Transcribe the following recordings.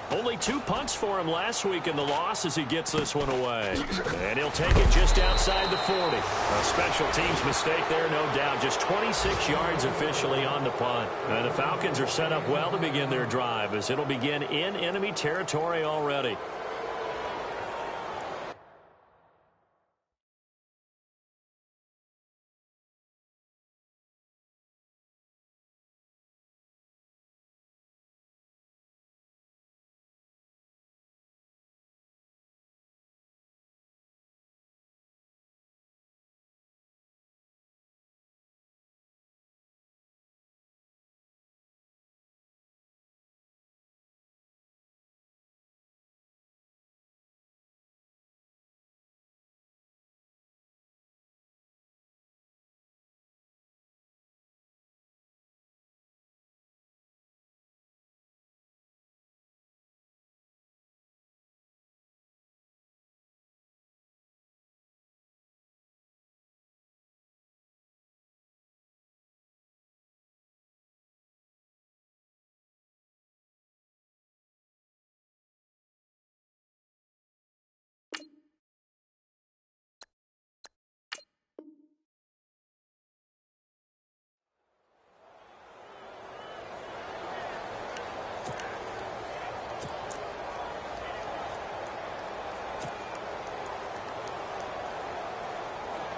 Only 2 punts for him last week in the loss as he gets this one away. And he'll take it just outside the 40. A special teams mistake there, no doubt. Just 26 yards officially on the punt. And the Falcons are set up well to begin their drive as it'll begin in enemy territory already.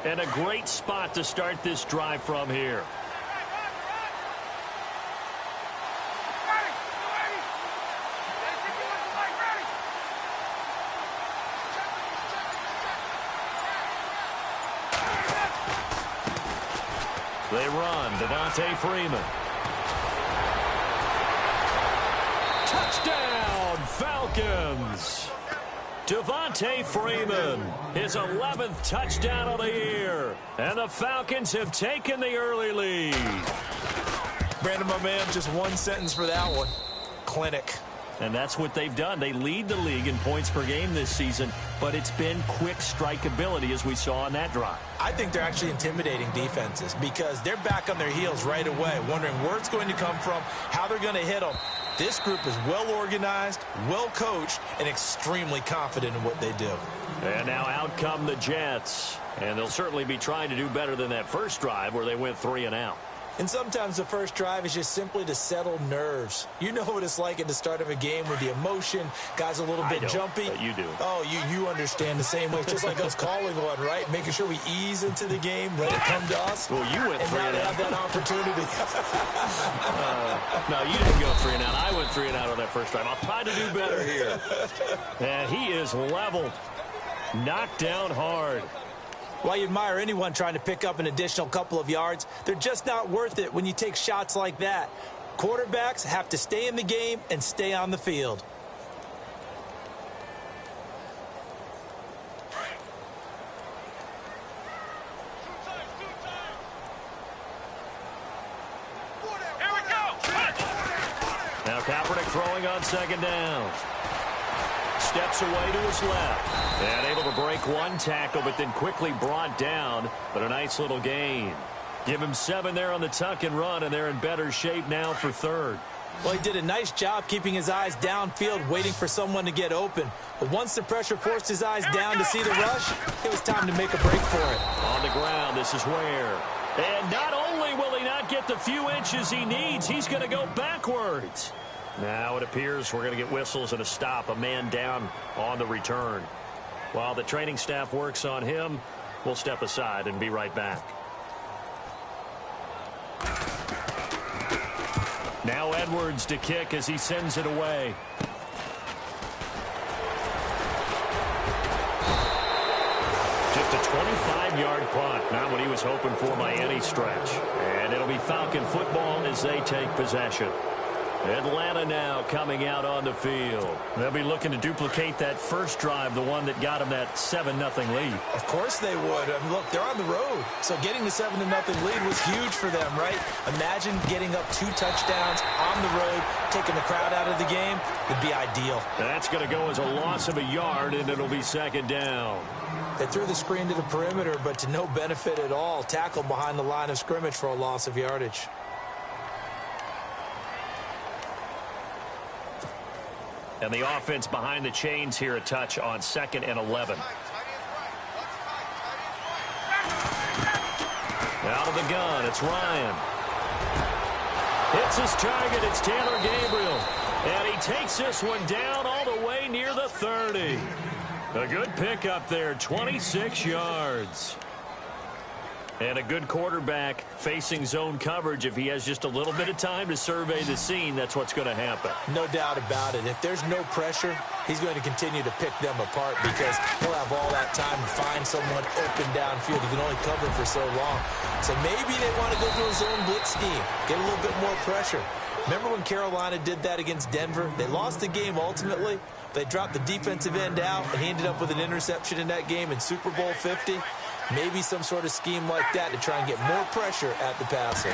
And a great spot to start this drive from here. They run. Devontae Freeman. Touchdown, Falcons. Devontae Freeman, his 11th touchdown of the year. And the Falcons have taken the early lead. Brandon, my man, just one sentence for that one. Clinic. And that's what they've done. They lead the league in points per game this season, but it's been quick strike ability as we saw on that drive. I think they're actually intimidating defenses because they're back on their heels right away, wondering where it's going to come from, how they're going to hit them. This group is well organized, well coached, and extremely confident in what they do. And now out come the Jets. And they'll certainly be trying to do better than that first drive where they went 3 and out. And sometimes the first drive is just simply to settle nerves. You know what it's like at the start of a game with the emotion, guys a little bit jumpy. But you do. Oh, you understand the same way. It's just like us calling one, right? Making sure we ease into the game, let it come to us. Well, you went 3 and out. And now they have that opportunity. No, you didn't go 3 and out. I went 3 and out on that first drive. I'll try to do better here. And he is leveled. Knocked down hard. Well, you admire anyone trying to pick up an additional couple of yards. They're just not worth it when you take shots like that. Quarterbacks have to stay in the game and stay on the field. Here we go. Now Kaepernick throwing on second down. Steps away to his left. And able to break one tackle, but then quickly brought down. But a nice little gain. Give him 7 there on the tuck and run, and they're in better shape now for third. Well, he did a nice job keeping his eyes downfield, waiting for someone to get open. But once the pressure forced his eyes down to see the rush, it was time to make a break for it. On the ground, this is Ware. And not only will he not get the few inches he needs, he's going to go backwards. Now it appears we're going to get whistles and a stop, a man down on the return. While the training staff works on him, we'll step aside and be right back. Now Edwards to kick as he sends it away. Just a 25-yard punt, not what he was hoping for by any stretch. And it'll be Falcon football as they take possession. Atlanta now coming out on the field. They'll be looking to duplicate that first drive, the one that got them that 7-0 lead. Of course they would. I mean, look, they're on the road. So getting the 7-0 lead was huge for them, right? Imagine getting up 2 touchdowns on the road, taking the crowd out of the game. Would be ideal. That's going to go as a loss of a yard, and it'll be second down. They threw the screen to the perimeter, but to no benefit at all. Tackled behind the line of scrimmage for a loss of yardage. And the offense behind the chains here a touch on 2nd and 11. Out of the gun, it's Ryan. Hits his target, it's Taylor Gabriel. And he takes this one down all the way near the 30. A good pickup there, 26 yards. And a good quarterback facing zone coverage. If he has just a little bit of time to survey the scene, that's what's going to happen. No doubt about it. If there's no pressure, he's going to continue to pick them apart because he'll have all that time to find someone open downfield. He can only cover for so long. So maybe they want to go to a zone blitz scheme, get a little bit more pressure. Remember when Carolina did that against Denver? They lost the game ultimately. They dropped the defensive end out, and he ended up with an interception in that game in Super Bowl 50. Maybe some sort of scheme like that to try and get more pressure at the passer.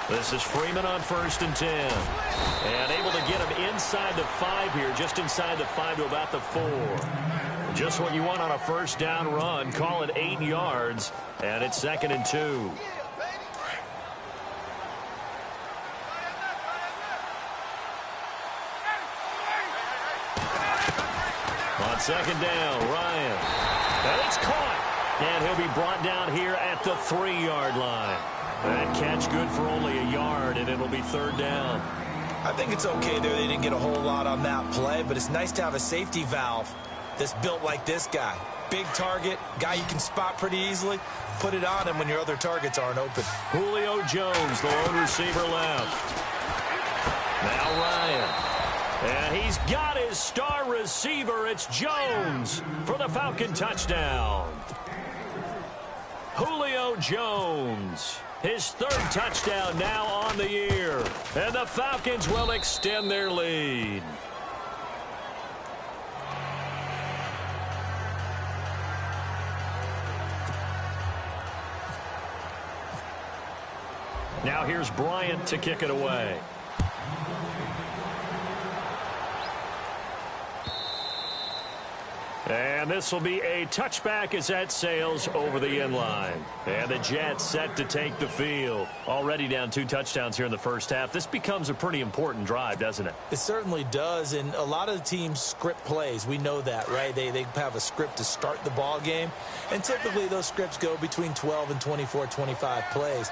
This is Freeman on 1st and 10. And able to get him inside the 5 here, just inside the 5 to about the 4. Just what you want on a first down run. Call it 8 yards, and it's 2nd and 2. On 2nd down, Ryan. And it's caught. And he'll be brought down here at the 3-yard line. That catch good for only a yard, and it'll be 3rd down. I think it's okay there. They didn't get a whole lot on that play, but it's nice to have a safety valve that's built like this guy. Big target, guy you can spot pretty easily. Put it on him when your other targets aren't open. Julio Jones, the lone receiver left. Now Ryan. And he's got his star receiver. It's Jones for the Falcon touchdown. Julio Jones, his 3rd touchdown now on the year. And the Falcons will extend their lead. Now here's Bryant to kick it away. And this will be a touchback as that sails over the end line. And the Jets set to take the field. Already down 2 touchdowns here in the first half. This becomes a pretty important drive, doesn't it? It certainly does, and a lot of the teams script plays. We know that, right? They have a script to start the ball game, and typically those scripts go between 12 and 24, 25 plays.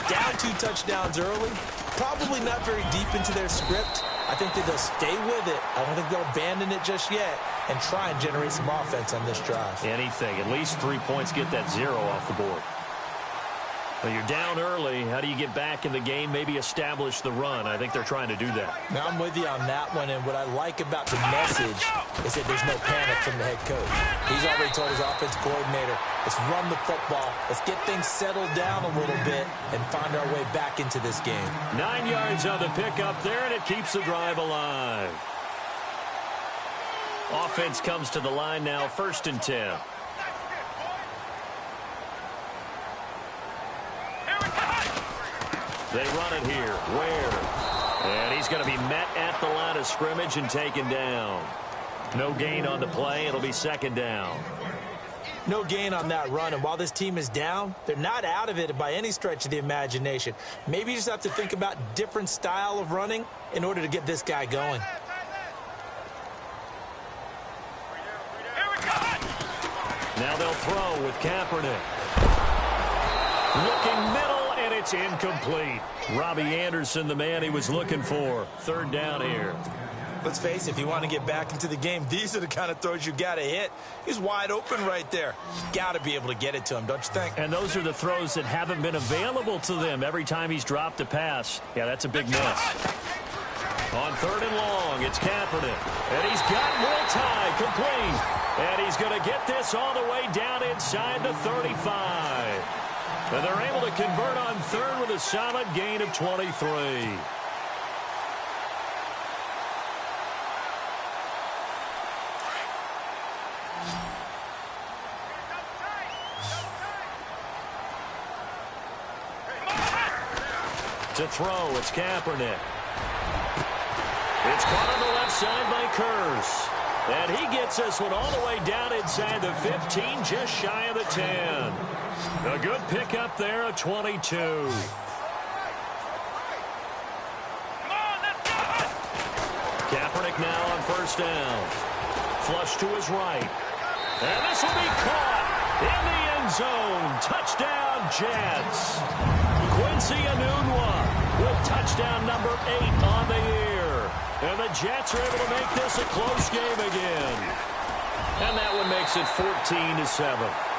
Down 2 touchdowns early, probably not very deep into their script. I think that they'll stay with it. I don't think they'll abandon it just yet and try and generate some offense on this drive. Anything. At least 3 points, get that 0 off the board. Well, you're down early. How do you get back in the game? Maybe establish the run. I think they're trying to do that. Now, I'm with you on that one, and what I like about the message is that there's no panic from the head coach. He's already told his offensive coordinator, let's run the football. Let's get things settled down a little bit and find our way back into this game. 9 yards on the pickup there, and it keeps the drive alive. Offense comes to the line now, 1st and 10. They run it here. Where? And he's going to be met at the line of scrimmage and taken down. No gain on the play. It'll be 2nd down. No gain on that run, and while this team is down, they're not out of it by any stretch of the imagination. Maybe you just have to think about different style of running in order to get this guy going. Now they'll throw with Kaepernick. Looking middle, and it's incomplete. Robbie Anderson, the man he was looking for. 3rd down here. Let's face it, if you want to get back into the game, these are the kind of throws you got to hit. He's wide open right there. Got to be able to get it to him, don't you think? And those are the throws that haven't been available to them every time he's dropped a pass. Yeah, that's a big miss. On 3rd and long, it's Kaepernick. And he's got Multi complete. And he's going to get this all the way down inside the 35. And they're able to convert on 3rd with a solid gain of 23. To throw, it's Kaepernick. It's caught on the left side by Curse. And he gets this one all the way down inside the 15, just shy of the 10. A good pickup there, a 22. Kaepernick now on first down. Flush to his right. And this will be caught in the end zone. Touchdown, Jets. Quincy Enunwa with touchdown number 8 on the year. And the Jets are able to make this a close game again. And that one makes it 14-7.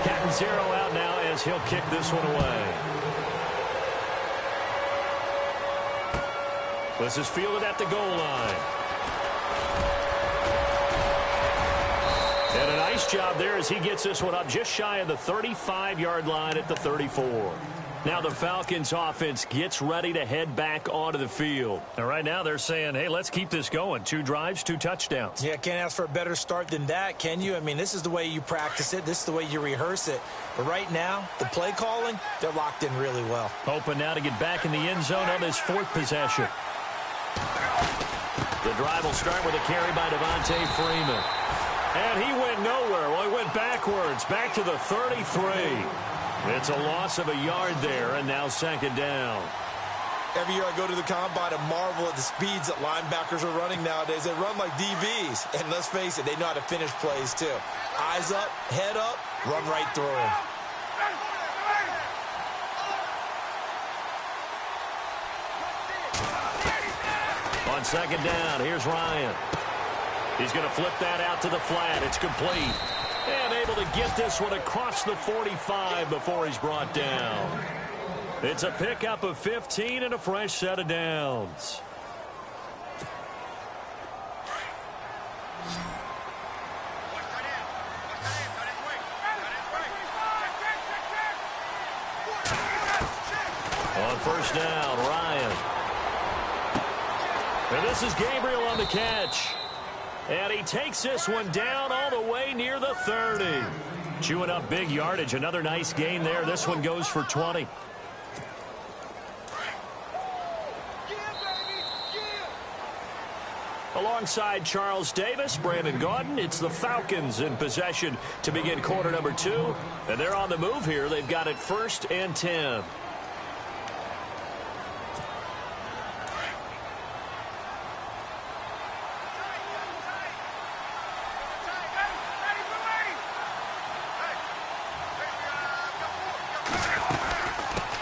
Captain Zero out now as he'll kick this one away. This is fielded at the goal line. And a nice job there as he gets this one up just shy of the 35-yard line at the 34. Now the Falcons offense gets ready to head back onto the field. And right now they're saying, hey, let's keep this going. 2 drives, 2 touchdowns. Yeah, can't ask for a better start than that, can you? I mean, this is the way you practice it. This is the way you rehearse it. But right now, the play calling, they're locked in really well. Hoping now to get back in the end zone on this 4th possession. The drive will start with a carry by Devontae Freeman. And he went nowhere. Well, he went backwards, back to the 33. It's a loss of a yard there, and now 2nd down. Every year I go to the combine and marvel at the speeds that linebackers are running nowadays. They run like DBs. And let's face it, they know how to finish plays too. Eyes up, head up, run right through them. On 2nd down, here's Ryan. He's going to flip that out to the flat. It's complete. And able to get this one across the 45 before he's brought down. It's a pickup of 15 and a fresh set of downs. On first down, Ryan. And this is Gabriel on the catch. And he takes this one down all the way near the 30. Chewing up big yardage. Another nice gain there. This one goes for 20. Alongside Charles Davis, Brandon Gaudin, it's the Falcons in possession to begin quarter number 2. And they're on the move here. They've got it 1st and 10.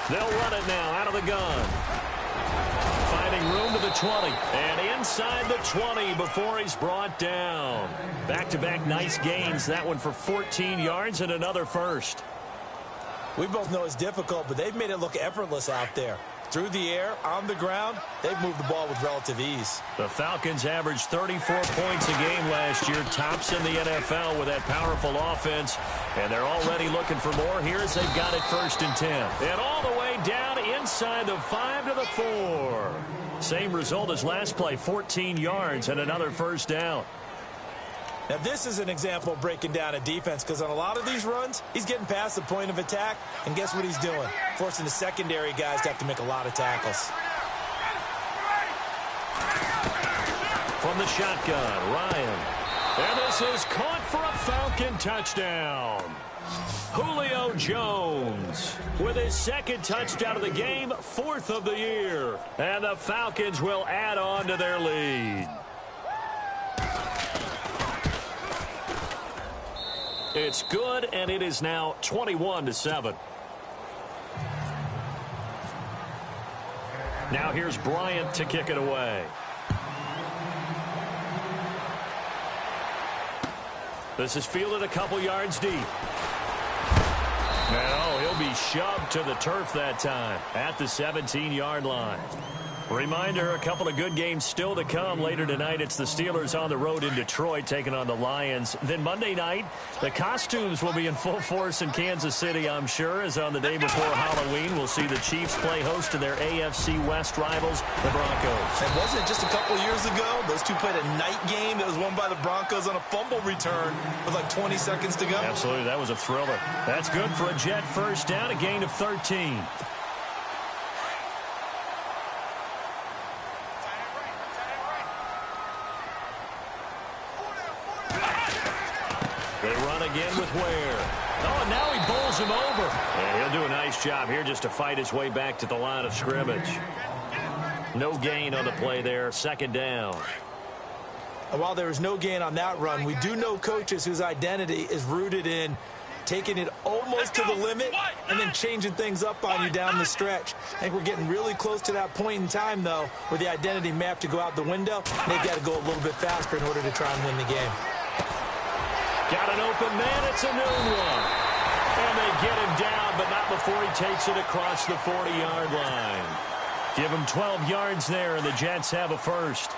They'll run it now out of the gun. Finding room to the 20. And inside the 20 before he's brought down. Back-to-back nice gains. That one for 14 yards and another first. We both know it's difficult, but they've made it look effortless out there. Through the air, on the ground, they've moved the ball with relative ease. The Falcons averaged 34 points a game last year, tops in the NFL with that powerful offense. And they're already looking for more here as they've got it 1st and 10. And all the way down inside the 5 to the 4. Same result as last play, 14 yards and another 1st down. Now, this is an example of breaking down a defense because on a lot of these runs, he's getting past the point of attack, and guess what he's doing? Forcing the secondary guys to have to make a lot of tackles. From the shotgun, Ryan. And this is caught for a Falcon touchdown. Julio Jones with his 2nd touchdown of the game, 4th of the year. And the Falcons will add on to their lead. It's good, and it is now 21-7. Now here's Bryant to kick it away. This is fielded a couple yards deep. And he'll be shoved to the turf that time at the 17-yard line. Reminder, a couple of good games still to come. Later tonight, it's the Steelers on the road in Detroit taking on the Lions. Then Monday night, the costumes will be in full force in Kansas City, I'm sure, as on the day before Halloween, we'll see the Chiefs play host to their AFC West rivals, the Broncos. And wasn't it just a couple years ago, those two played a night game that was won by the Broncos on a fumble return with like 20 seconds to go? Absolutely, that was a thriller. That's good for a Jet 1st down, a gain of 13. The They run again with Ware. Oh, and now he bowls him over. Yeah, he'll do a nice job here just to fight his way back to the line of scrimmage. No gain on the play there. Second down. And while there was no gain on that run, we do know coaches whose identity is rooted in taking it almost to the limit and then changing things up on you down the stretch. I think we're getting really close to that point in time, though, where the identity may have to go out the window. They've got to go a little bit faster in order to try and win the game. Got an open man. It's a noon one. And they get him down, but not before he takes it across the 40-yard line. Give him 12 yards there, and the Jets have a first.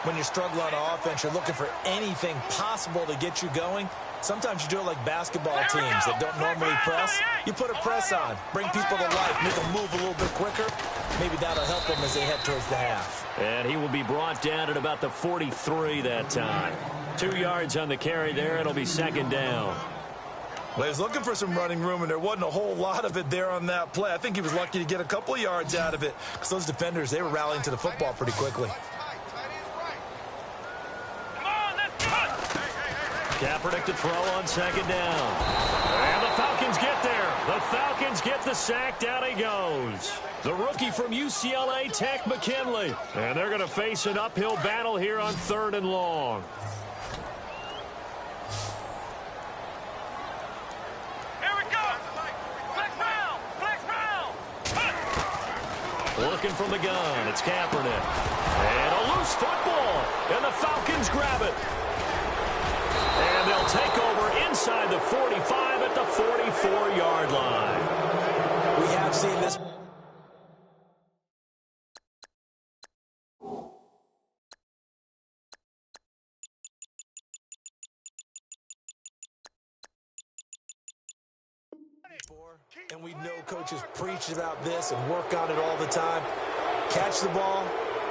When you're struggling on offense, you're looking for anything possible to get you going. Sometimes you do it like basketball teams that don't normally press. You put a press on, bring people to life, make them move a little bit quicker. Maybe that'll help them as they head towards the half. And he will be brought down at about the 43 that time. 2 yards on the carry there. It'll be second down. Well, he was looking for some running room, and there wasn't a whole lot of it there on that play. I think he was lucky to get a couple of yards out of it because those defenders, they were rallying to the football pretty quickly. Kaepernick to throw on second down. And the Falcons get there. The Falcons get the sack. Down he goes. The rookie from UCLA, Tech McKinley. And they're going to face an uphill battle here on 3rd and long. Here we go. Flex round. Flex round. Looking from the gun. It's Kaepernick. And a loose football. And the Falcons grab it. And they'll take over inside the 45 at the 44-yard line. We have seen this. And we know coaches preach about this and work on it all the time. Catch the ball.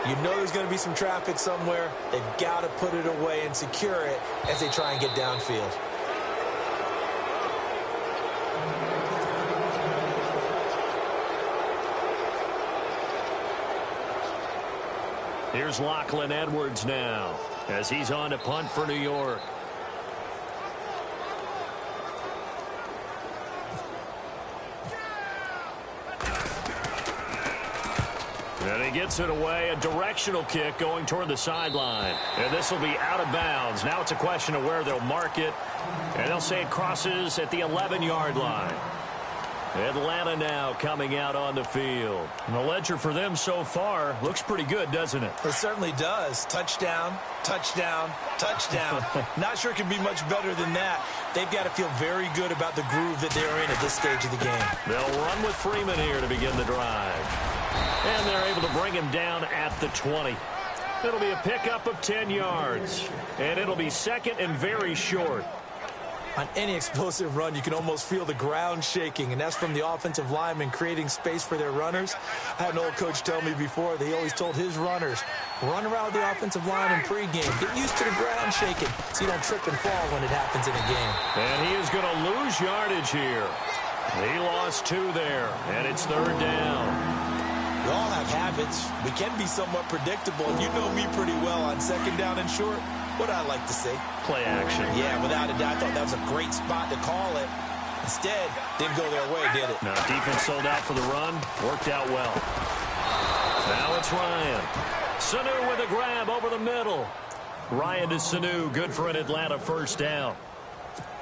You know there's going to be some traffic somewhere. They've got to put it away and secure it as they try and get downfield. Here's Lachlan Edwards now as he's on to punt for New York. And he gets it away, a directional kick going toward the sideline. And this will be out of bounds. Now it's a question of where they'll mark it. And they'll say it crosses at the 11-yard line. Atlanta now coming out on the field. And the ledger for them so far looks pretty good, doesn't it? It certainly does. Touchdown, touchdown, touchdown. Not sure it can be much better than that. They've got to feel very good about the groove that they're in at this stage of the game. They'll run with Freeman here to begin the drive. And they're able to bring him down at the 20. It'll be a pickup of 10 yards. And it'll be second and very short. On any explosive run, you can almost feel the ground shaking, and that's from the offensive linemen creating space for their runners. I had an old coach tell me before, they always told his runners, run around with the offensive line in pregame. Get used to the ground shaking so you don't trip and fall when it happens in a game. And he is going to lose yardage here. He lost 2 there, and it's 3rd down. We all have habits. We can be somewhat predictable, and you know me pretty well on 2nd down and short. What I like to see. Play action. Yeah, without a doubt, I thought that was a great spot to call it. Instead, didn't go their way, did it? No, defense sold out for the run. Worked out well. Now it's Ryan. Sanu with a grab over the middle. Ryan to Sanu. Good for an Atlanta first down.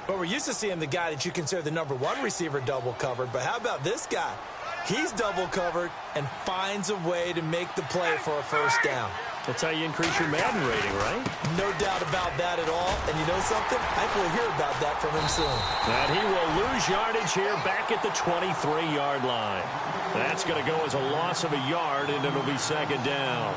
But we're used to seeing the guy that you consider the #1 receiver double covered. But how about this guy? He's double covered and finds a way to make the play for a first down. That's how you increase your Madden rating, right? No doubt about that at all. And you know something? I think we'll hear about that from him soon. And he will lose yardage here back at the 23-yard line. That's going to go as a loss of a yard, and it'll be second down.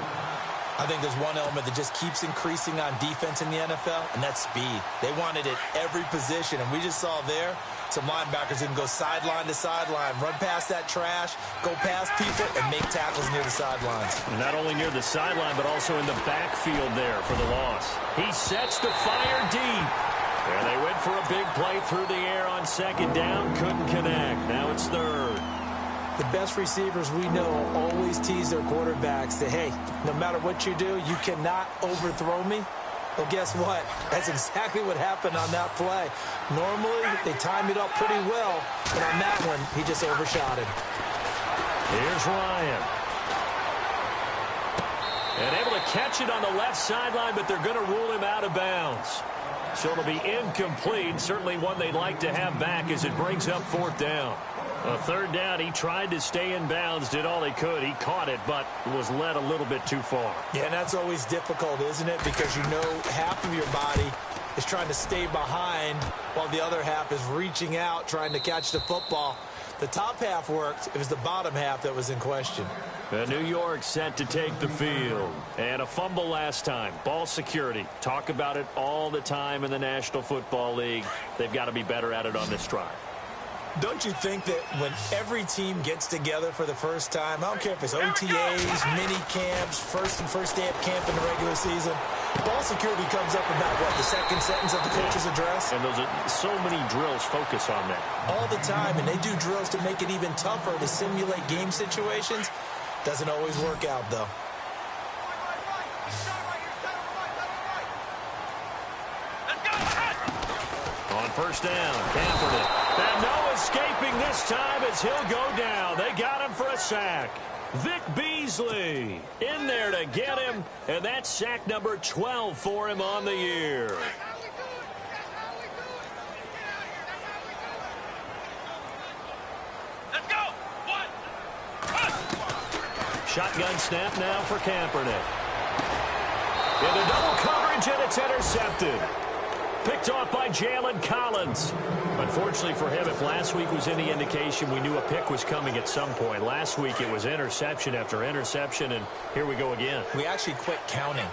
I think there's one element that just keeps increasing on defense in the NFL, and that's speed. They want it at every position, and we just saw there some linebackers who can go sideline to sideline, run past that trash, go past people, and make tackles near the sidelines. And not only near the sideline, but also in the backfield there for the loss. He sets to fire deep. And they went for a big play through the air on second down. Couldn't connect. Now it's 3rd. The best receivers we know always tease their quarterbacks that, hey, no matter what you do, you cannot overthrow me. Well, guess what? That's exactly what happened on that play. Normally, they timed it up pretty well, but on that one, he just overshot it. Here's Ryan. And able to catch it on the left sideline, but they're going to rule him out of bounds. So it'll be incomplete, certainly one they'd like to have back as it brings up 4th down. A 3rd down, he tried to stay in bounds, did all he could. He caught it, but was led a little bit too far. Yeah, and that's always difficult, isn't it? Because you know half of your body is trying to stay behind while the other half is reaching out, trying to catch the football. The top half worked. It was the bottom half that was in question. New York set to take the field. And a fumble last time. Ball security. Talk about it all the time in the National Football League. They've got to be better at it on this drive. Don't you think that when every team gets together for the first time, I don't care if it's OTAs, mini camps, first day of camp in the regular season, ball security comes up about, what, the second sentence of the coach's address? And those are so many drills focus on that. All the time, and they do drills to make it even tougher to simulate game situations. Doesn't always work out, though. On 1st down, Kaepernick. And no escaping this time as he'll go down. They got him for a sack. Vic Beasley in there to get him, and that's sack number 12 for him on the year. Let's go. Shotgun snap now for Kaepernick. Into double coverage, and it's intercepted. Picked off by Jalen Collins. Unfortunately for him, if last week was any indication, we knew a pick was coming at some point. Last week it was interception after interception, and here we go again. We actually quit counting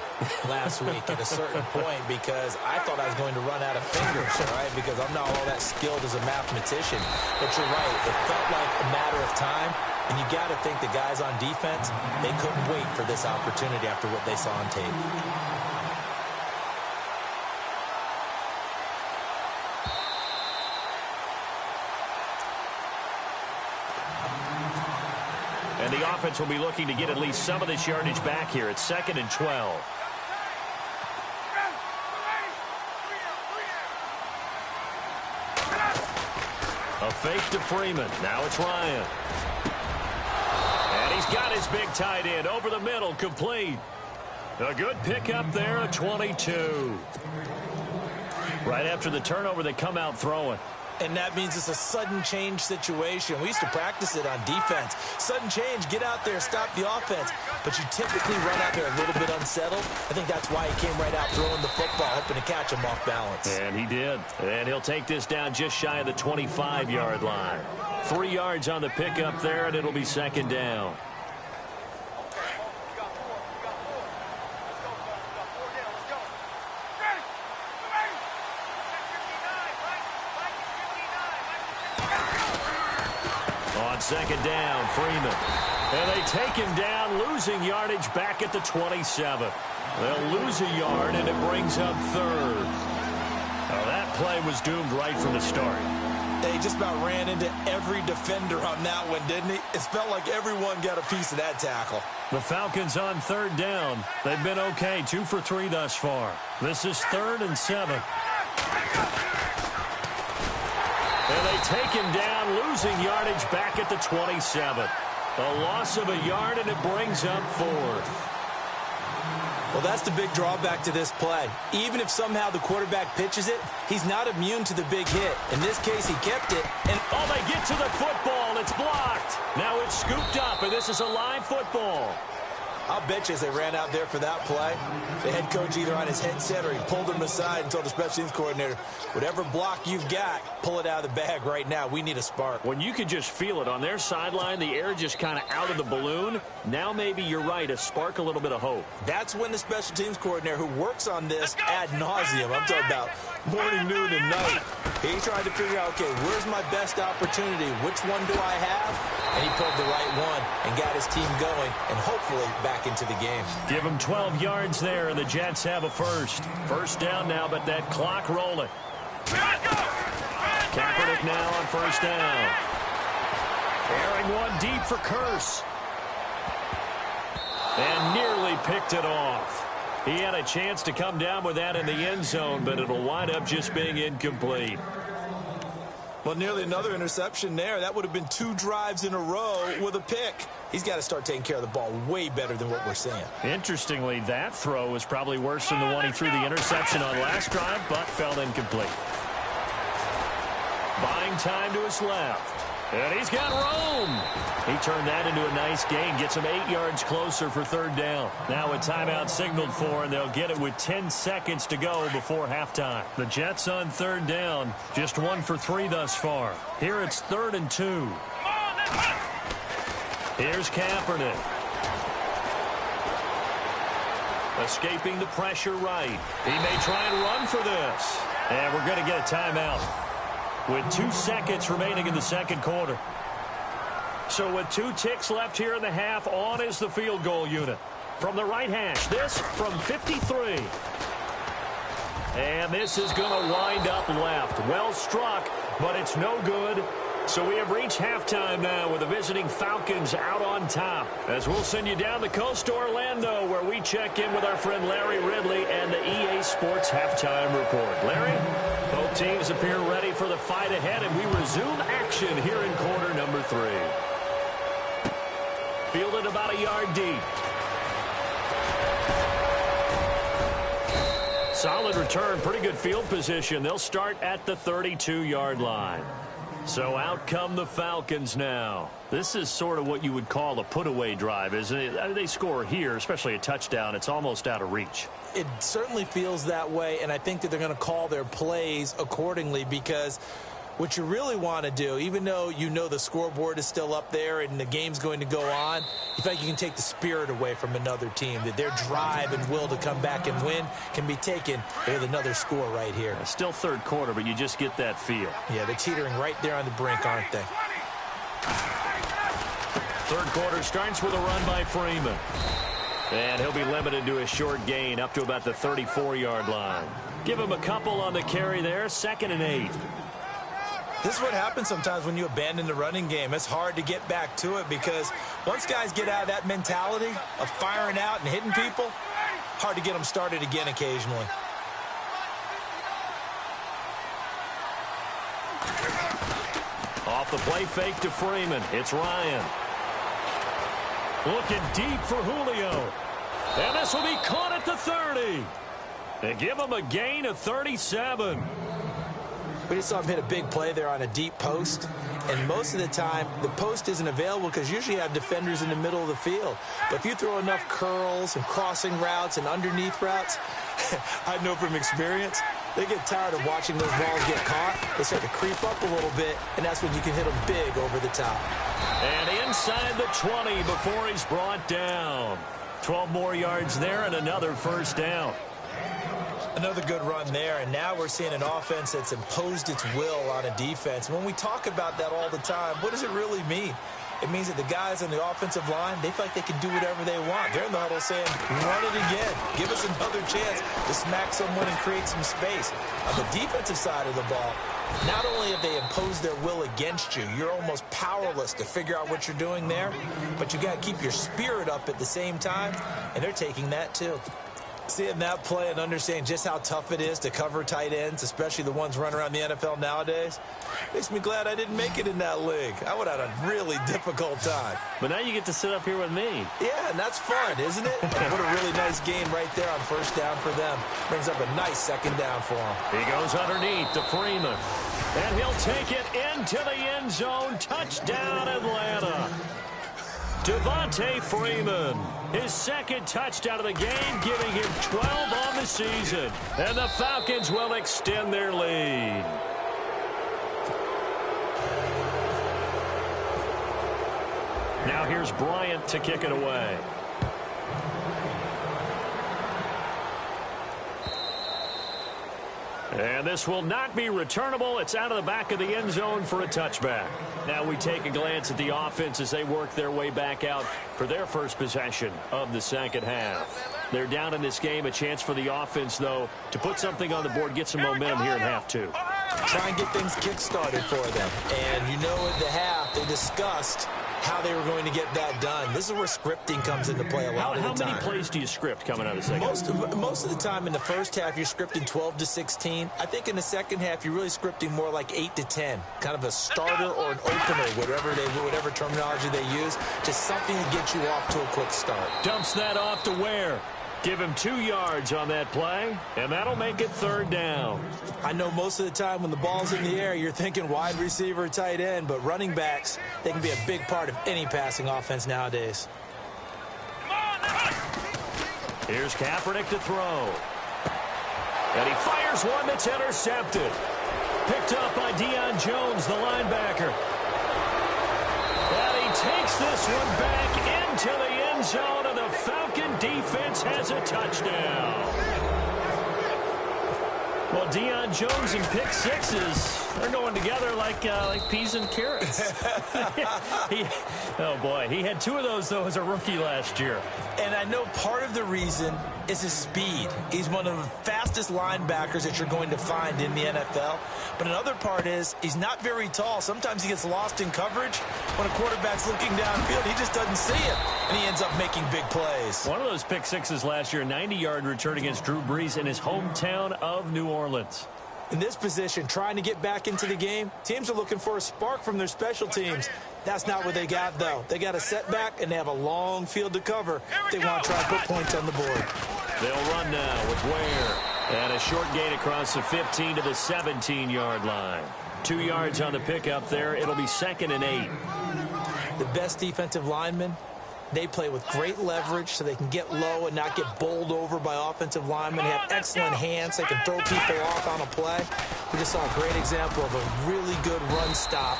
last week at a certain point because I thought I was going to run out of fingers, right? Because I'm not all that skilled as a mathematician. But you're right. It felt like a matter of time, and you got to think the guys on defense, they couldn't wait for this opportunity after what they saw on tape. And the offense will be looking to get at least some of this yardage back here. It's 2nd and 12. A fake to Freeman. Now it's Ryan. And he's got his big tight end over the middle, complete. A good pickup there, a 22. Right after the turnover, they come out throwing. And that means it's a sudden change situation. We used to practice it on defense. Sudden change, get out there, stop the offense. But you typically run out there a little bit unsettled. I think that's why he came right out throwing the football, hoping to catch him off balance. And he did. And he'll take this down just shy of the 25-yard line. 3 yards on the pickup there, and it'll be 2nd down. On 2nd down, Freeman. And they take him down, losing yardage back at the 27. They'll lose a yard, and it brings up 3rd. Now, that play was doomed right from the start. They just about ran into every defender on that one, didn't he? It felt like everyone got a piece of that tackle. The Falcons on 3rd down. They've been okay, 2 for 3 thus far. This is 3rd and 7. And they take him down, losing yardage back at the 27. A loss of a yard, and it brings up 4th. Well, that's the big drawback to this play. Even if somehow the quarterback pitches it, he's not immune to the big hit. In this case, he kept it. And oh, they get to the football. It's blocked. Now it's scooped up, and this is a live football. I'll bet you as they ran out there for that play, the head coach either on his headset or he pulled him aside and told the special teams coordinator, whatever block you've got, pull it out of the bag right now. We need a spark. When you could just feel it on their sideline, the air just kind of out of the balloon. Now maybe you're right, a spark, a little bit of hope. That's when the special teams coordinator who works on this ad nauseum, I'm talking about morning, noon, and night, he tried to figure out, okay, where's my best opportunity? Which one do I have? And he pulled the right one and got his team going and hopefully back into the game. Give him 12 yards there, and the Jets have a first. First down now, but that clock rolling. Kaepernick now on 1st down. Airing one deep for Curse. And nearly picked it off. He had a chance to come down with that in the end zone, but it'll wind up just being incomplete. Well, nearly another interception there. That would have been 2 drives in a row with a pick. He's got to start taking care of the ball way better than what we're seeing. Interestingly, that throw was probably worse than the one he threw the interception on last drive, but fell incomplete. Buying time to his left. And he's got room. He turned that into a nice gain. Gets him 8 yards closer for 3rd down. Now a timeout signaled for, and they'll get it with 10 seconds to go before halftime. The Jets on 3rd down. Just 1 for 3 thus far. Here it's 3rd and 2. Here's Kaepernick. Escaping the pressure right. He may try and run for this. And we're going to get a timeout with 2 seconds remaining in the 2nd quarter. So with 2 ticks left here in the half, on is the field goal unit. From the right hash, this from 53. And this is going to wind up left. Well struck, but it's no good. So we have reached halftime now with the visiting Falcons out on top. As we'll send you down the coast to Orlando, where we check in with our friend Larry Ridley and the EA Sports Halftime Report. Larry? Both teams appear ready for the fight ahead, and we resume action here in quarter number 3. Fielded about a yard deep. Solid return, pretty good field position. They'll start at the 32-yard line. So out come the Falcons now. This is sort of what you would call a put-away drive, isn't it? I mean, they score here, especially a touchdown. It's almost out of reach. It certainly feels that way, and I think that they're going to call their plays accordingly, because what you really want to do, even though you know the scoreboard is still up there and the game's going to go on, you think you can take the spirit away from another team, that their drive and will to come back and win can be taken with another score right here. Still 3rd quarter, but you just get that feel. Yeah, they're teetering right there on the brink, aren't they? 3rd quarter starts with a run by Freeman. And he'll be limited to a short gain up to about the 34-yard line. Give him a couple on the carry there, 2nd and 8. This is what happens sometimes when you abandon the running game. It's hard to get back to it, because once guys get out of that mentality of firing out and hitting people, hard to get them started again occasionally. Off the play fake to Freeman. It's Ryan. Looking deep for Julio. And this will be caught at the 30. They give him a gain of 37. We just saw him hit a big play there on a deep post, and most of the time the post isn't available because usually you have defenders in the middle of the field. But if you throw enough curls and crossing routes and underneath routes, I know from experience, they get tired of watching those balls get caught. They start to creep up a little bit, and that's when you can hit them big over the top. And inside the 20 before he's brought down. 12 more yards there and another 1st down. Another good run there, and now we're seeing an offense that's imposed its will on a defense. When we talk about that all the time, what does it really mean? It means that the guys on the offensive line, they feel like they can do whatever they want. They're in the huddle saying, run it again. Give us another chance to smack someone and create some space. On the defensive side of the ball, not only have they imposed their will against you, you're almost powerless to figure out what you're doing there, but you got to keep your spirit up at the same time, and they're taking that too. Seeing that play and understanding just how tough it is to cover tight ends, especially the ones running around the NFL nowadays, makes me glad I didn't make it in that league. I would have had a really difficult time. But now you get to sit up here with me. Yeah, and that's fun, isn't it? And what a really nice game right there on 1st down for them. Brings up a nice 2nd down for them. He goes underneath to Freeman. And he'll take it into the end zone. Touchdown, Atlanta. Devontae Freeman, his 2nd touchdown of the game, giving him 12 on the season. And the Falcons will extend their lead. Now here's Bryant to kick it away. And this will not be returnable. It's out of the back of the end zone for a touchback. Now we take a glance at the offense as they work their way back out for their first possession of the 2nd half. They're down in this game. A chance for the offense, though, to put something on the board, get some momentum here in half 2. Try and get things kick-started for them. And you know at the half they discussed how they were going to get that done. This is where scripting comes into play a lot of the time. How many plays do you script coming out of the second? Most of the time in the first half, you're scripting 12 to 16. I think in the second half, you're really scripting more like 8 to 10. Kind of a starter or an opener, whatever terminology they use. Just something to get you off to a quick start. Dumps that off to Ware. Give him 2 yards on that play, and that'll make it third down. I know most of the time when the ball's in the air, you're thinking wide receiver, tight end, but running backs, they can be a big part of any passing offense nowadays. Here's Kaepernick to throw. And he fires one that's intercepted. Picked up by Deion Jones, the linebacker. And he takes this one back into the end zone, and the Falcon defense has a touchdown. Well, Deion Jones and pick sixes are going together like peas and carrots. Oh, boy. He had 2 of those, though, as a rookie last year. And I know part of the reason is his speed. He's one of the fastest linebackers that you're going to find in the NFL. But another part is he's not very tall. Sometimes he gets lost in coverage. When a quarterback's looking downfield, he just doesn't see it. And he ends up making big plays. One of those pick sixes last year, 90-yard return against Drew Brees in his hometown of New Orleans. In this position, trying to get back into the game, teams are looking for a spark from their special teams. That's not what they got, though. They got a setback, and they have a long field to cover if they want to try to put points on the board. They'll run now with Ware. And a short gain across the 15 to the 17-yard line. 2 yards on the pickup there. It'll be 2nd and 8. The best defensive linemen, they play with great leverage so they can get low and not get bowled over by offensive linemen. They have excellent hands. They can throw people off on a play. We just saw a great example of a really good run stop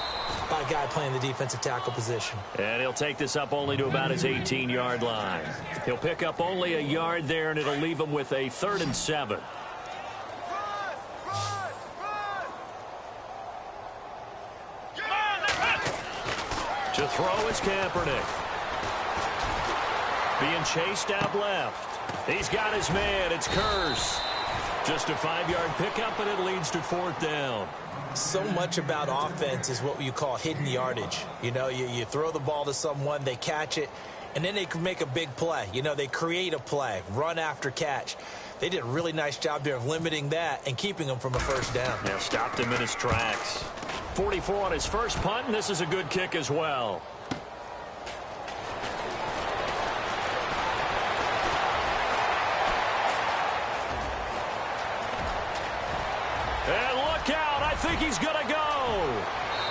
by a guy playing the defensive tackle position. And he'll take this up only to about his 18-yard line. He'll pick up only a yard there, and it'll leave him with a 3rd and 7. To throw is Kaepernick. Being chased out left. He's got his man. It's Curse. Just a 5-yard pickup, and it leads to 4th down. So much about offense is what you call hidden yardage. You know, you throw the ball to someone, they catch it, and then they can make a big play. You know, they create a play, run after catch. They did a really nice job there of limiting that and keeping him from a 1st down. Yeah, stopped him in his tracks. 44 on his first punt, and this is a good kick as well. And look out, I think he's going to go.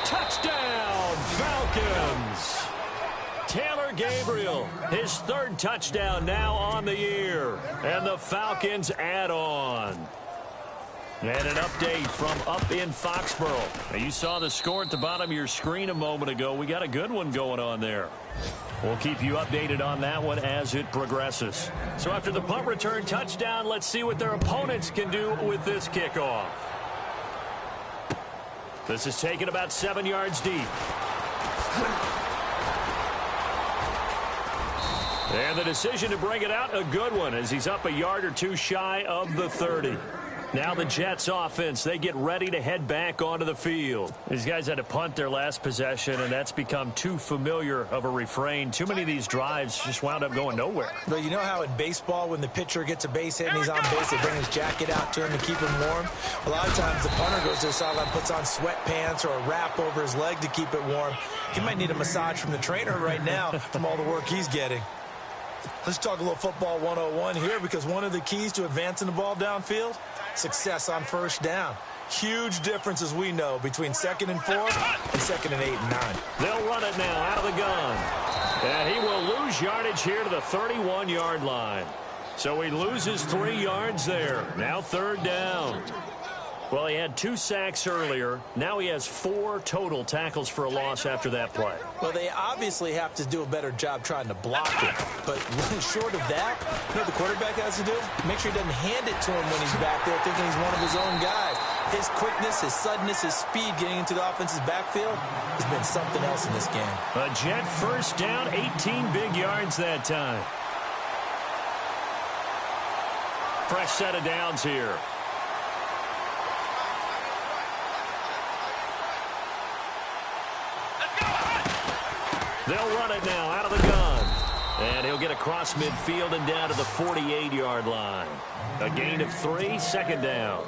Touchdown, Falcons. Taylor Gabriel, his 3rd touchdown now on the year. And the Falcons add on. And an update from up in Foxborough. Now, you saw the score at the bottom of your screen a moment ago. We got a good one going on there. We'll keep you updated on that one as it progresses. So after the punt return touchdown, let's see what their opponents can do with this kickoff. This is taken about 7 yards deep. And the decision to bring it out, a good one, as he's up a yard or 2 shy of the 30. Now the Jets offense, they get ready to head back onto the field. These guys had to punt their last possession, and that's become too familiar of a refrain. Too many of these drives just wound up going nowhere. But you know how in baseball, when the pitcher gets a base hit and he's on base, they bring his jacket out to him to keep him warm? A lot of times the punter goes to the sideline, puts on sweatpants or a wrap over his leg to keep it warm. He might need a massage from the trainer right now from all the work he's getting. Let's talk a little football 101 here, because one of the keys to advancing the ball downfield, success on 1st down. Huge difference, as we know, between 2nd and 4 and 2nd and 8 and 9. They'll run it now out of the gun. And he will lose yardage here to the 31-yard line. So he loses 3 yards there. Now 3rd down. Well, he had 2 sacks earlier. Now he has 4 total tackles for a loss after that play. Well, they obviously have to do a better job trying to block it. But short of that, you know what the quarterback has to do? Make sure he doesn't hand it to him when he's back there thinking he's one of his own guys. His quickness, his suddenness, his speed getting into the offense's backfield has been something else in this game. A Jet 1st down, 18 big yards that time. Fresh set of downs here. They'll run it now out of the gun. And he'll get across midfield and down to the 48-yard line. A gain of 3, second down.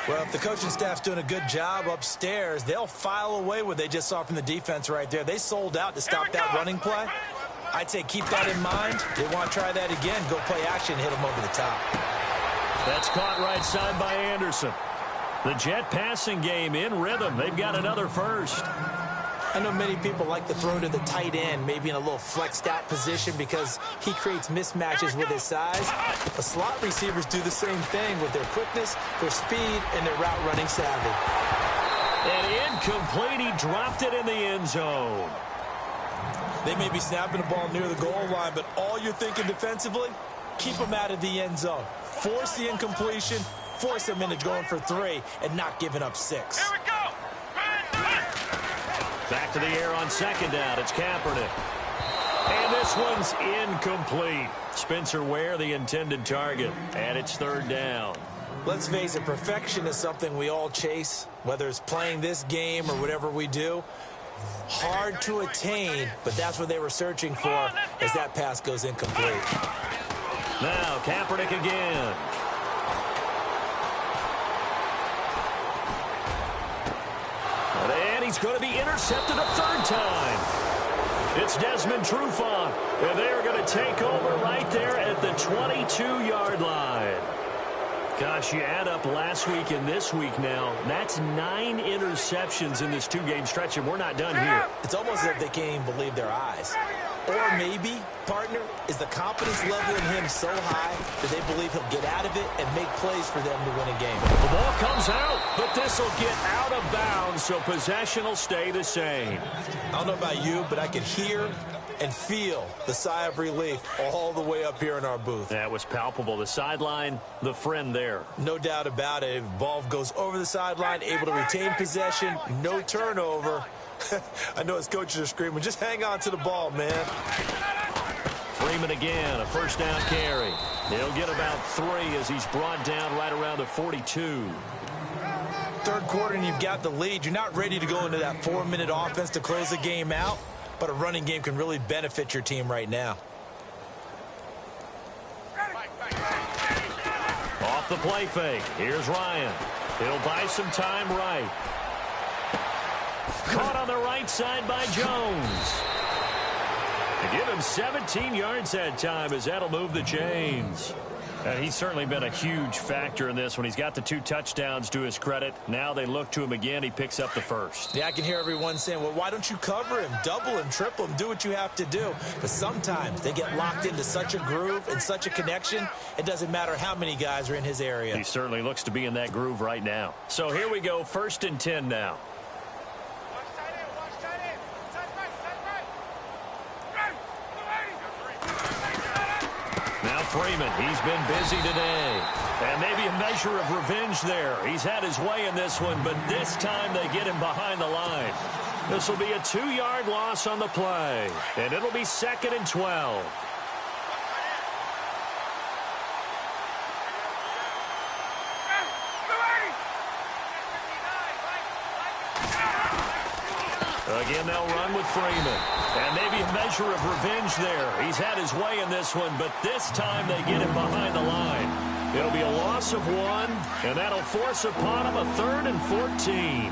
Well, if the coaching staff's doing a good job upstairs, they'll file away what they just saw from the defense right there. They sold out to stop that running play. I'd say keep that in mind. They want to try that again. Go play action, hit them over the top. That's caught right side by Anderson. The Jet passing game in rhythm. They've got another first. I know many people like to throw to the tight end, maybe in a little flexed out position because he creates mismatches with his size. The slot receivers do the same thing with their quickness, their speed, and their route running savvy. And incomplete. He dropped it in the end zone. They may be snapping the ball near the goal line, but all you're thinking defensively, keep them out of the end zone. Force the incompletion, force them into going for 3, and not giving up 6. Here we go. Back to the air on second down. It's Kaepernick. And this one's incomplete. Spencer Ware, the intended target. And it's third down. Let's face it, perfection is something we all chase, whether it's playing this game or whatever we do. Hard to attain, but that's what they were searching for as that pass goes incomplete. Now, Kaepernick again. And he's going to be intercepted a third time. It's Desmond Trufant, and they are going to take over right there at the 22-yard line. Gosh, you add up last week and this week now, that's 9 interceptions in this 2-game stretch, and we're not done here. It's almost as if they can't even believe their eyes. Or maybe, partner, is the confidence level in him so high that they believe he'll get out of it and make plays for them to win a game. The ball comes out, but this will get out of bounds, so possession will stay the same. I don't know about you, but I could hear and feel the sigh of relief all the way up here in our booth. That was palpable. The sideline, the friend there. No doubt about it. Ball goes over the sideline, able to retain possession, no turnover. I know his coaches are screaming, just hang on to the ball, man. Freeman again, a first down carry. He'll get about 3 as he's brought down right around the 42. Third quarter and you've got the lead. You're not ready to go into that 4-minute offense to close the game out, but a running game can really benefit your team right now. Off the play fake. Here's Ryan. He'll buy some time right. Caught on the right side by Jones. They give him 17 yards that time as that'll move the chains. And he's certainly been a huge factor in this when he's got the 2 touchdowns to his credit. Now they look to him again. He picks up the first. Yeah, I can hear everyone saying, well, why don't you cover him, double him, triple him, do what you have to do. But sometimes they get locked into such a groove and such a connection, it doesn't matter how many guys are in his area. He certainly looks to be in that groove right now. So here we go, 1st and 10 now. Freeman, he's been busy today. And maybe a measure of revenge there. He's had his way in this one, but this time they get him behind the line. This will be a 2-yard loss on the play. And it'll be 2nd and 12. Again, they'll run with Freeman. And maybe a measure of revenge there. He's had his way in this one, but this time they get him behind the line. It'll be a loss of 1, and that'll force upon him a 3rd and 14. Hey,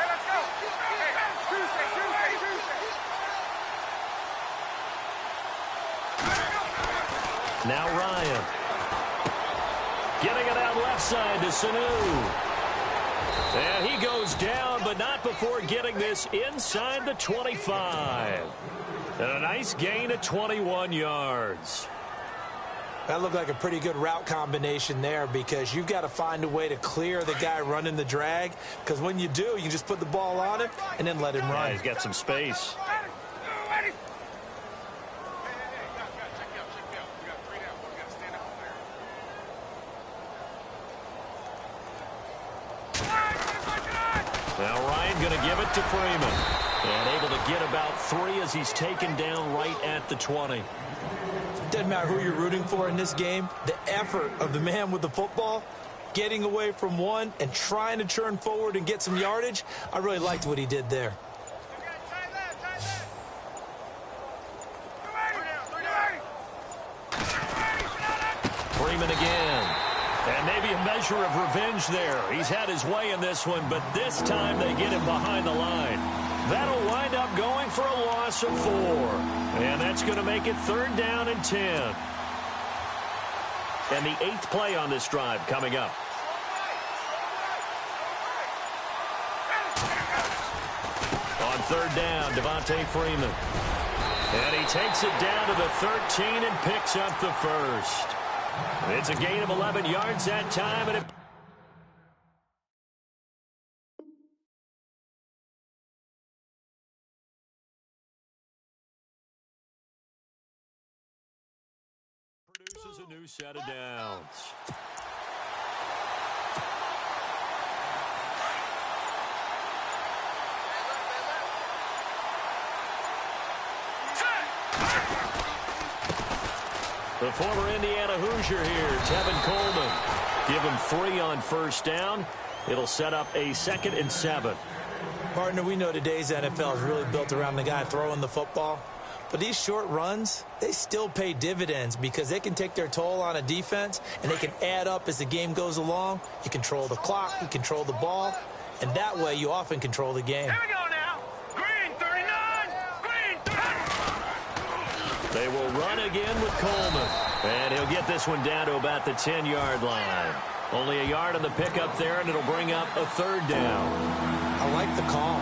let's go. Tuesday. Now Ryan. Getting it out left side to Sanu. And he goes down, but not before getting this inside the 25. And a nice gain of 21 yards. That looked like a pretty good route combination there because you've got to find a way to clear the guy running the drag. Because when you do, you just put the ball on him and then let him run. Yeah, he's got some space. Now Ryan going to give it to Freeman. And able to get about 3 as he's taken down right at the 20. Doesn't matter who you're rooting for in this game. The effort of the man with the football, getting away from one and trying to turn forward and get some yardage, I really liked what he did there. Freeman again. And maybe a measure of revenge there. He's had his way in this one, but this time they get him behind the line. That'll wind up going for a loss of 4. And that's going to make it 3rd down and 10. And the 8th play on this drive coming up. On 3rd down, Devontae Freeman. And he takes it down to the 13 and picks up the first. It's a gain of 11 yards that time, and it produces a new set of downs. The former Indiana Hoosier here, Tevin Coleman. Give him 3 on 1st down. It'll set up a 2nd and 7. Partner, we know today's NFL is really built around the guy throwing the football. But these short runs, they still pay dividends because they can take their toll on a defense and they can add up as the game goes along. You control the clock, you control the ball, and that way you often control the game. Here we go now. Green 39. Green 30. They will run again with Coleman. And he'll get this one down to about the 10-yard line. Only a yard on the pickup there, and it'll bring up a 3rd down. I like the call.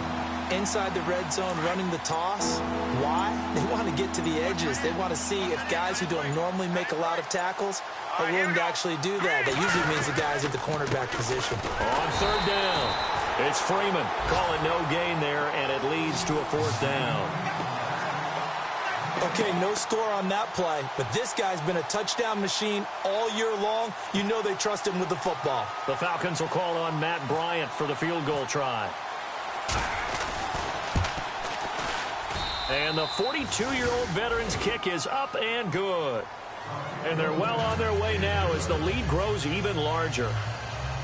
Inside the red zone, running the toss. Why? They want to get to the edges. They want to see if guys who don't normally make a lot of tackles are willing to actually do that. That usually means the guys at the cornerback position. On 3rd down, it's Freeman calling no gain there, and it leads to a 4th down. Okay, no score on that play, but this guy's been a touchdown machine all year long. You know they trust him with the football. The Falcons will call on Matt Bryant for the field goal try. And the 42-year-old veteran's kick is up and good. And they're well on their way now as the lead grows even larger.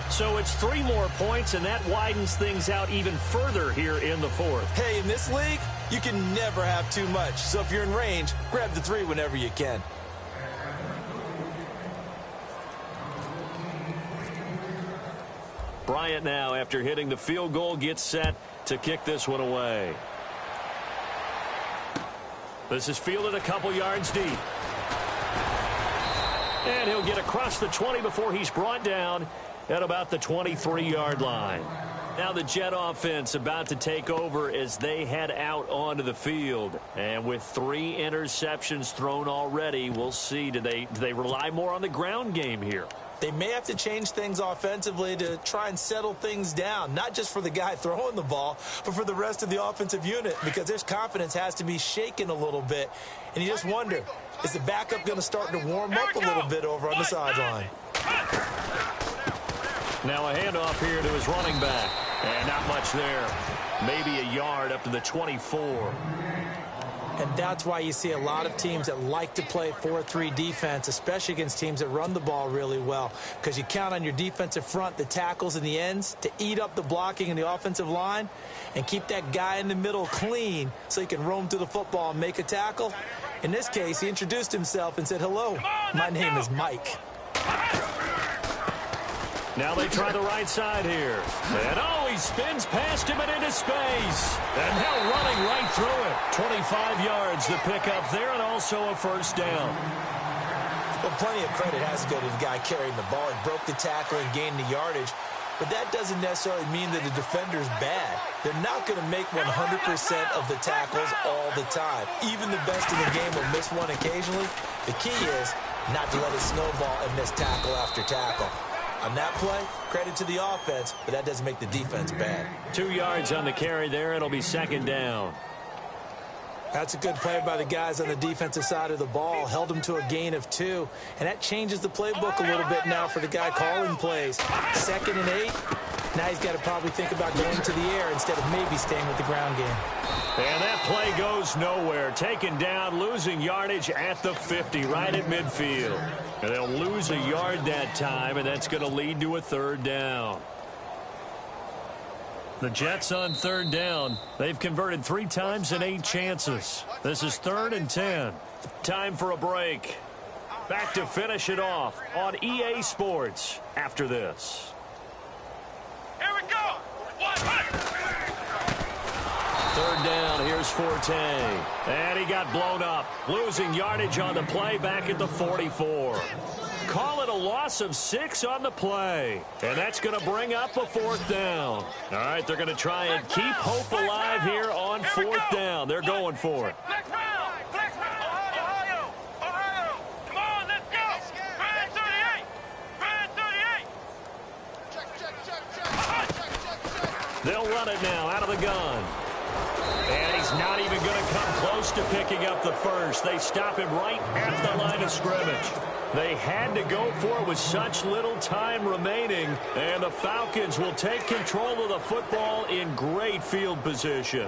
So it's 3 more points, and that widens things out even further here in the 4th. Hey, in this league, you can never have too much. So if you're in range, grab the 3 whenever you can. Bryant now, after hitting the field goal, gets set to kick this one away. This is fielded a couple yards deep. And he'll get across the 20 before he's brought down at about the 23-yard line. Now the Jet offense about to take over as they head out onto the field. And with 3 interceptions thrown already, we'll see. Do they rely more on the ground game here? They may have to change things offensively to try and settle things down, not just for the guy throwing the ball, but for the rest of the offensive unit, because their confidence has to be shaken a little bit. And you just wonder, is the backup going to start to warm up a little bit over on the sideline? Now a handoff here to his running back. And not much there. Maybe a yard up to the 24. And that's why you see a lot of teams that like to play 4-3 defense, especially against teams that run the ball really well, because you count on your defensive front, the tackles and the ends, to eat up the blocking in the offensive line and keep that guy in the middle clean so he can roam through the football and make a tackle. In this case, he introduced himself and said, "Hello, my name is Mike." Now they try the right side here. And he spins past him and into space. And now running right through it. 25 yards to pick up there, and also a 1st down. Well, plenty of credit has to go to the guy carrying the ball. He broke the tackle and gained the yardage. But that doesn't necessarily mean that the defender's bad. They're not going to make 100% of the tackles all the time. Even the best in the game will miss one occasionally. The key is not to let it snowball and miss tackle after tackle. On that play, credit to the offense, but that doesn't make the defense bad. 2 yards on the carry there. It'll be 2nd down. That's a good play by the guys on the defensive side of the ball. Held them to a gain of 2. And that changes the playbook a little bit now for the guy calling plays. 2nd and 8. Now he's got to probably think about going to the air instead of maybe staying with the ground game. And that play goes nowhere. Taken down, losing yardage at the 50, right at midfield. And they'll lose a yard that time, and that's going to lead to a 3rd down. The Jets on 3rd down. They've converted 3 times in 8 chances. This is 3rd and 10. Time for a break. Back to finish it off on EA Sports after this. Here we go. Third down, here's Forte. And he got blown up. Losing yardage on the play back at the 44. Call it a loss of 6 on the play. And that's going to bring up a fourth down. All right, they're going to try and keep hope alive here on fourth down. They're going for it. Flex round. Ohio. Come on, let's go. Grand 38. They'll run it now out of the gun. And he's not even going to come close to picking up the first. They stop him right at the line of scrimmage. They had to go for it with such little time remaining, and the Falcons will take control of the football in great field position.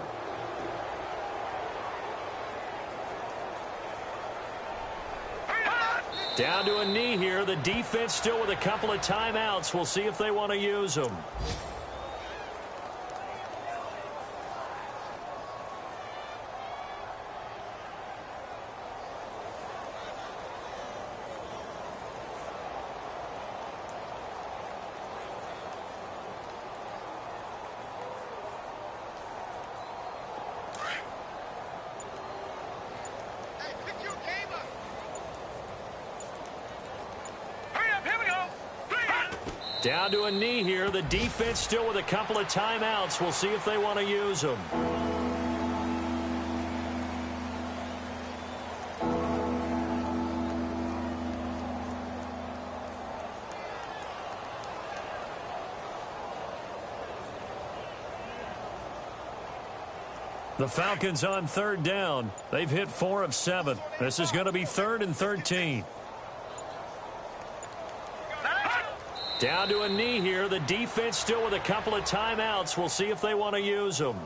Down to a knee here. The defense still with a couple of timeouts. We'll see if they want to use them. Down to a knee here. The defense still with a couple of timeouts. We'll see if they want to use them. The Falcons on third down. They've hit 4 of 7. This is going to be 3rd and 13. Down to a knee here. The defense still with a couple of timeouts. We'll see if they want to use them.